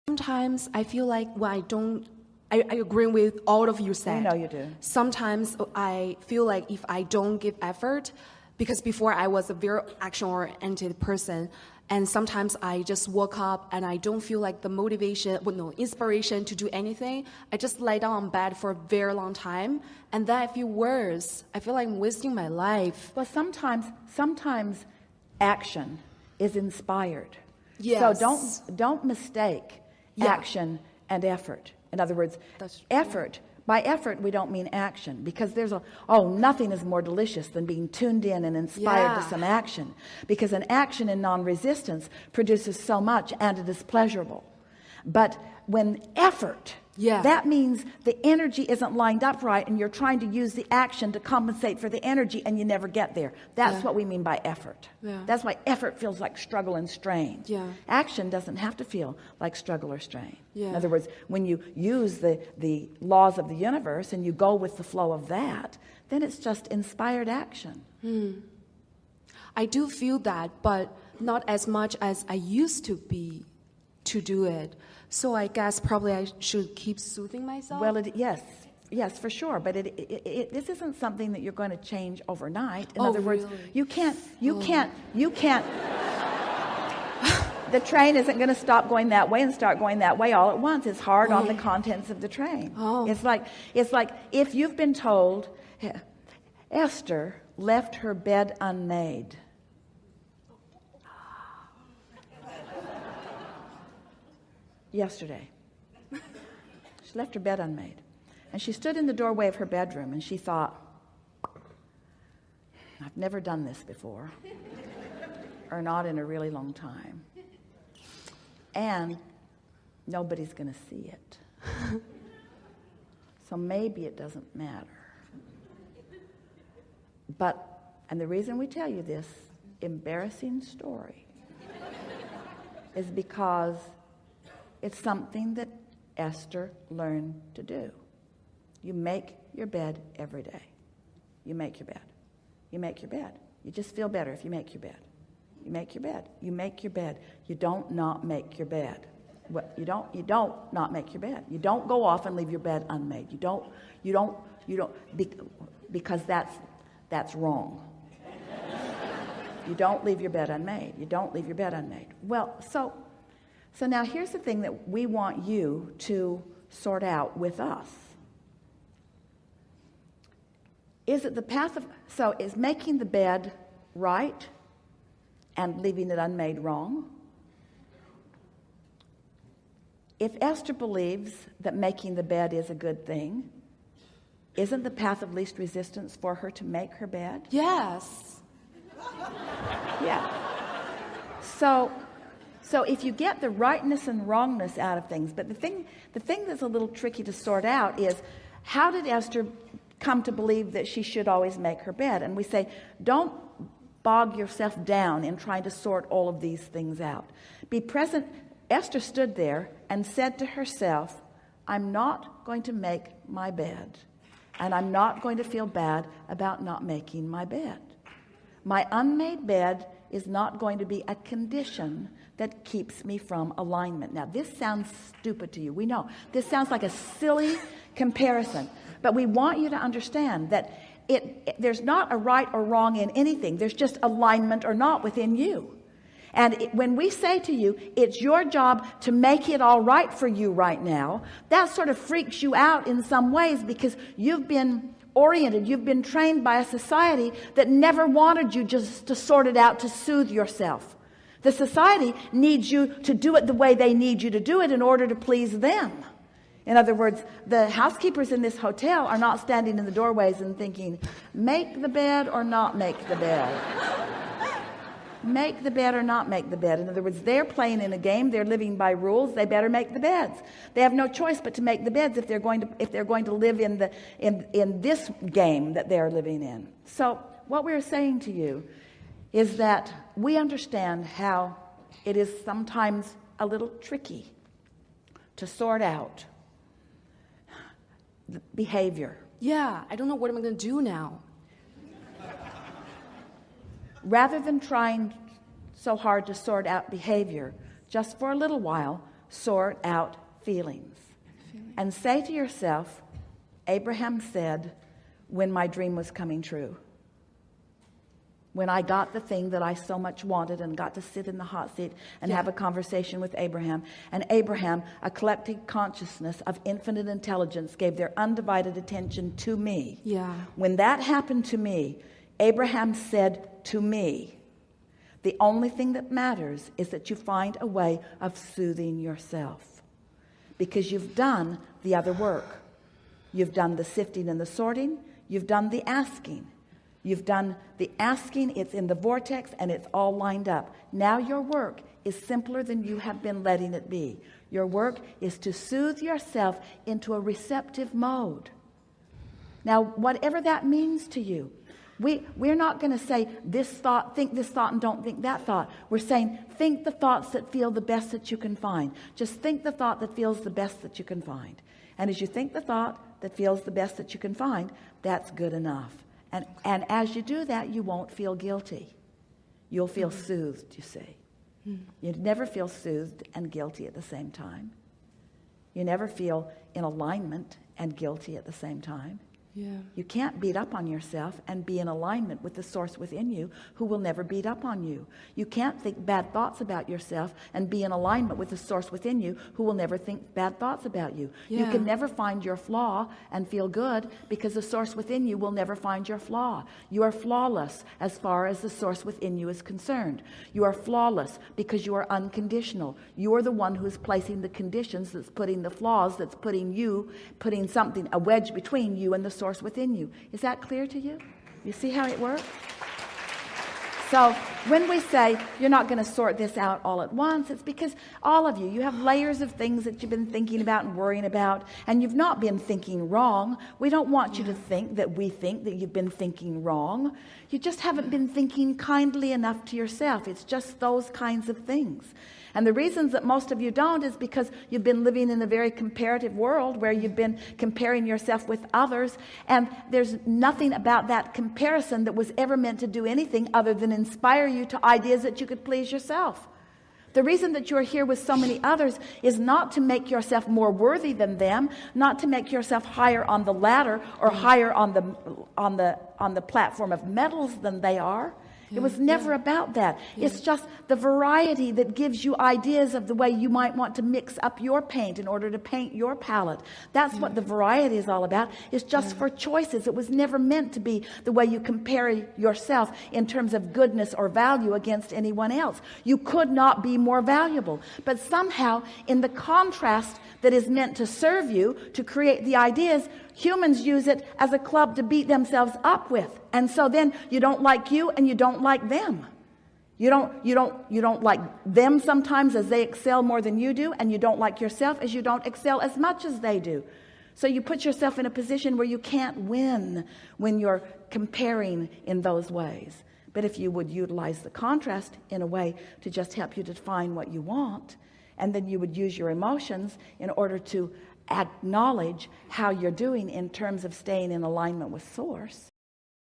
Sometimes I feel like when I agree with all of you said. I know you do. Sometimes I feel like if I don't give effort, because before I was a very action-oriented person, and sometimes I just woke up and I don't feel like the motivation, inspiration to do anything. I just lay down on bed for a very long time, and then I feel worse. I feel like I'm wasting my life. Well, sometimes action is inspired. Yes. So don't mistake action and effort. In other words, effort. By effort, we don't mean action, because nothing is more delicious than being tuned in and inspired to some action, because an action in non-resistance produces so much, and it is pleasurable. But when effort, that means the energy isn't lined up right, and you're trying to use the action to compensate for the energy, and you never get there. That's what we mean by effort. That's why effort feels like struggle and strain. Action doesn't have to feel like struggle or strain. In other words, when you use the laws of the universe and you go with the flow of that, then it's just inspired action. I do feel that, but not as much as I used to be to do it. So I guess probably I should keep soothing myself. Well, yes, for sure. But this isn't something that you're going to change overnight. In other words, you can't. The train isn't going to stop going that way and start going that way all at once. It's hard on the contents of the train. It's like if you've been told, Esther left her bed unmade. Yesterday, she left her bed unmade, and she stood in the doorway of her bedroom, and she thought, I've never done this before, or not in a really long time, and nobody's going to see it, so maybe it doesn't matter. And the reason we tell you this embarrassing story is because it's something that Esther learned to do. You make your bed every day. You make your bed. You make your bed. You just feel better if you make your bed. You make your bed. You make your bed. You don't not make your bed. You don't not make your bed. You don't go off and leave your bed unmade. You don't because that's wrong. You don't leave your bed unmade. You don't leave your bed unmade. Well, so now here's the thing that we want you to sort out with us. Is making the bed right and leaving it unmade wrong? If Esther believes that making the bed is a good thing, isn't the path of least resistance for her to make her bed? Yes. Yeah. So if you get the rightness and wrongness out of things, but the thing that's a little tricky to sort out is, how did Esther come to believe that she should always make her bed? And we say, don't bog yourself down in trying to sort all of these things out. Be present. Esther stood there and said to herself, I'm not going to make my bed, and I'm not going to feel bad about not making my bed. My unmade bed is not going to be a condition that keeps me from alignment. Now, this sounds stupid to you. We know. This sounds like a silly comparison. But we want you to understand that there's not a right or wrong in anything. There's just alignment or not within you. And when we say to you, it's your job to make it all right for you right now, that sort of freaks you out in some ways, because you've been oriented, you've been trained by a society that never wanted you just to sort it out to soothe yourself. The society needs you to do it the way they need you to do it in order to please them. In other words, the housekeepers in this hotel are not standing in the doorways and thinking, make the bed or not make the bed. Make the bed or not make the bed. In other words, they're playing in a game. They're living by rules. They better make the beds. They have no choice but to make the beds if they're going to live in this game that they're living in. So what we're saying to you is that we understand how it is sometimes a little tricky to sort out the behavior. Yeah, I don't know what I'm going to do now. Rather than trying so hard to sort out behavior, just for a little while, sort out feelings. And say to yourself, Abraham said, when my dream was coming true, when I got the thing that I so much wanted and got to sit in the hot seat and have a conversation with Abraham. And Abraham, a collective consciousness of infinite intelligence, gave their undivided attention to me. Yeah. When that happened to me, Abraham said to me, the only thing that matters is that you find a way of soothing yourself. Because you've done the other work. You've done the sifting and the sorting. You've done the asking. You've done the asking, it's in the vortex, and it's all lined up. Now your work is simpler than you have been letting it be. Your work is to soothe yourself into a receptive mode. Now, whatever that means to you, we're not going to say this thought, think this thought, and don't think that thought. We're saying think the thoughts that feel the best that you can find. Just think the thought that feels the best that you can find. And as you think the thought that feels the best that you can find, that's good enough. And as you do that, you won't feel guilty. You'll feel soothed, you see. You never feel soothed and guilty at the same time. You never feel in alignment and guilty at the same time. Yeah. You can't beat up on yourself and be in alignment with the source within you who will never beat up on you. You can't think bad thoughts about yourself and be in alignment with the source within you who will never think bad thoughts about you. Yeah. You can never find your flaw and feel good because the source within you will never find your flaw. You are flawless as far as the source within you is concerned. You are flawless because you are unconditional. You are the one who is placing the conditions that's putting the flaws, that's putting something, a wedge between you and the source within you. Is that clear to you? You see how it works? So when we say you're not going to sort this out all at once, it's because all of you have layers of things that you've been thinking about and worrying about, and you've not been thinking wrong. We don't want you to think that we think that you've been thinking wrong. You just haven't been thinking kindly enough to yourself. It's just those kinds of things. And the reasons that most of you don't is because you've been living in a very comparative world where you've been comparing yourself with others, and there's nothing about that comparison that was ever meant to do anything other than inspire you to ideas that you could please yourself. The reason that you're here with so many others is not to make yourself more worthy than them, not to make yourself higher on the ladder or higher on the platform of metals than they are. It was never about that. It's just the variety that gives you ideas of the way you might want to mix up your paint in order to paint your palette. That's what the variety is all about. It's just for choices. It was never meant to be the way you compare yourself in terms of goodness or value against anyone else. You could not be more valuable. But somehow, in the contrast that is meant to serve you, to create the ideas, humans use it as a club to beat themselves up with. And so then you don't like you and you don't like them. You don't like them sometimes as they excel more than you do, and you don't like yourself as you don't excel as much as they do. So you put yourself in a position where you can't win when you're comparing in those ways. But if you would utilize the contrast in a way to just help you define what you want, and then you would use your emotions in order to acknowledge how you're doing in terms of staying in alignment with source,